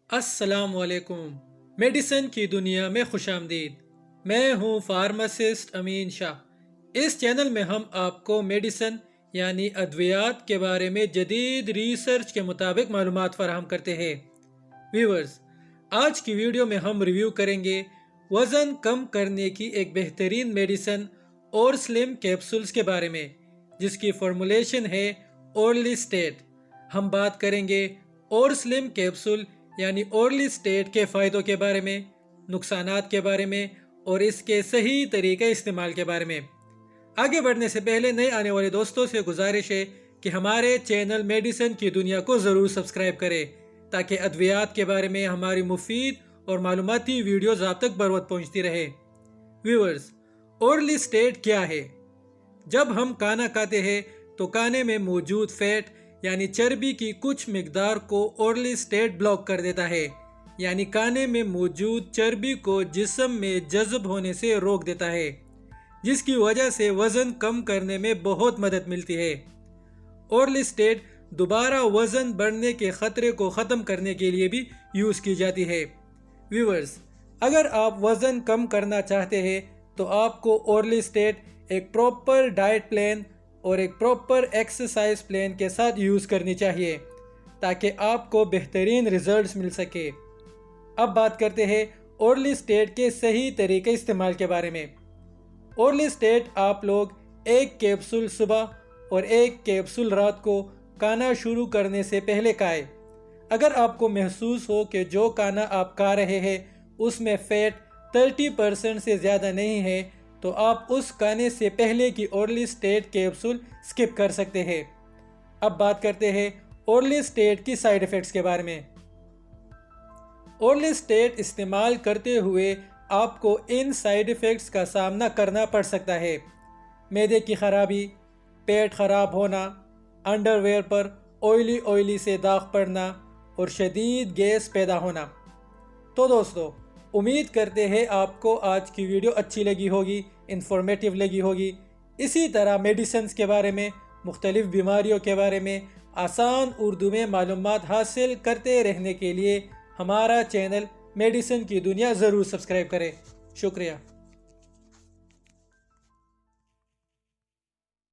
السلام علیکم۔ میڈیسن کی دنیا میں خوش آمدید۔ میں ہوں فارماسسٹ امین شاہ۔ اس چینل میں ہم آپ کو میڈیسن یعنی ادویات کے بارے میں جدید ریسرچ کے مطابق معلومات فراہم کرتے ہیں۔ ویورز، آج کی ویڈیو میں ہم ریویو کریں گے وزن کم کرنے کی ایک بہترین میڈیسن اور سلم کیپسولز کے بارے میں، جس کی فارمولیشن ہے اورلیسٹیٹ۔ ہم بات کریں گے اور سلم کیپسول یعنی اورلیسٹیٹ کے فائدوں کے بارے میں، نقصانات کے بارے میں اور اس کے صحیح طریقے استعمال کے بارے میں۔ آگے بڑھنے سے پہلے نئے آنے والے دوستوں سے گزارش ہے کہ ہمارے چینل میڈیسن کی دنیا کو ضرور سبسکرائب کریں تاکہ ادویات کے بارے میں ہماری مفید اور معلوماتی ویڈیوز آپ تک بر وقت پہنچتی رہے۔ ویورز، اورلیسٹیٹ کیا ہے؟ جب ہم کھانا کھاتے ہیں تو کھانے میں موجود فیٹ یعنی چربی کی کچھ مقدار کو اورلیسٹیٹ بلاک کر دیتا ہے، یعنی کھانے میں موجود چربی کو جسم میں جذب ہونے سے روک دیتا ہے، جس کی وجہ سے وزن کم کرنے میں بہت مدد ملتی ہے۔ اورلیسٹیٹ دوبارہ وزن بڑھنے کے خطرے کو ختم کرنے کے لیے بھی یوز کی جاتی ہے۔ ویورز، اگر آپ وزن کم کرنا چاہتے ہیں تو آپ کو اورلیسٹیٹ ایک پراپر ڈائٹ پلان اور ایک پراپر ایکسرسائز پلان کے ساتھ یوز کرنی چاہیے تاکہ آپ کو بہترین ریزلٹس مل سکے۔ اب بات کرتے ہیں اورلیسٹیٹ کے صحیح طریقے استعمال کے بارے میں۔ اورلیسٹیٹ آپ لوگ ایک کیپسول صبح اور ایک کیپسول رات کو کھانا شروع کرنے سے پہلے کھائیں۔ اگر آپ کو محسوس ہو کہ جو کھانا آپ کھا رہے ہیں اس میں فیٹ 30% سے زیادہ نہیں ہے تو آپ اس کھانے سے پہلے کی اورلیسٹیٹ کیپسول سکپ کر سکتے ہیں۔ اب بات کرتے ہیں اورلیسٹیٹ کی سائیڈ ایفیکٹس کے بارے میں۔ اورلیسٹیٹ استعمال کرتے ہوئے آپ کو ان سائیڈ ایفیکٹس کا سامنا کرنا پڑ سکتا ہے: معدے کی خرابی، پیٹ خراب ہونا، انڈر ویئر پر آئلی سے داغ پڑنا اور شدید گیس پیدا ہونا۔ تو دوستو، امید کرتے ہیں آپ کو آج کی ویڈیو اچھی لگی ہوگی، انفارمیٹیو لگی ہوگی۔ اسی طرح میڈیسنز کے بارے میں، مختلف بیماریوں کے بارے میں آسان اردو میں معلومات حاصل کرتے رہنے کے لیے ہمارا چینل میڈیسن کی دنیا ضرور سبسکرائب کریں۔ شکریہ۔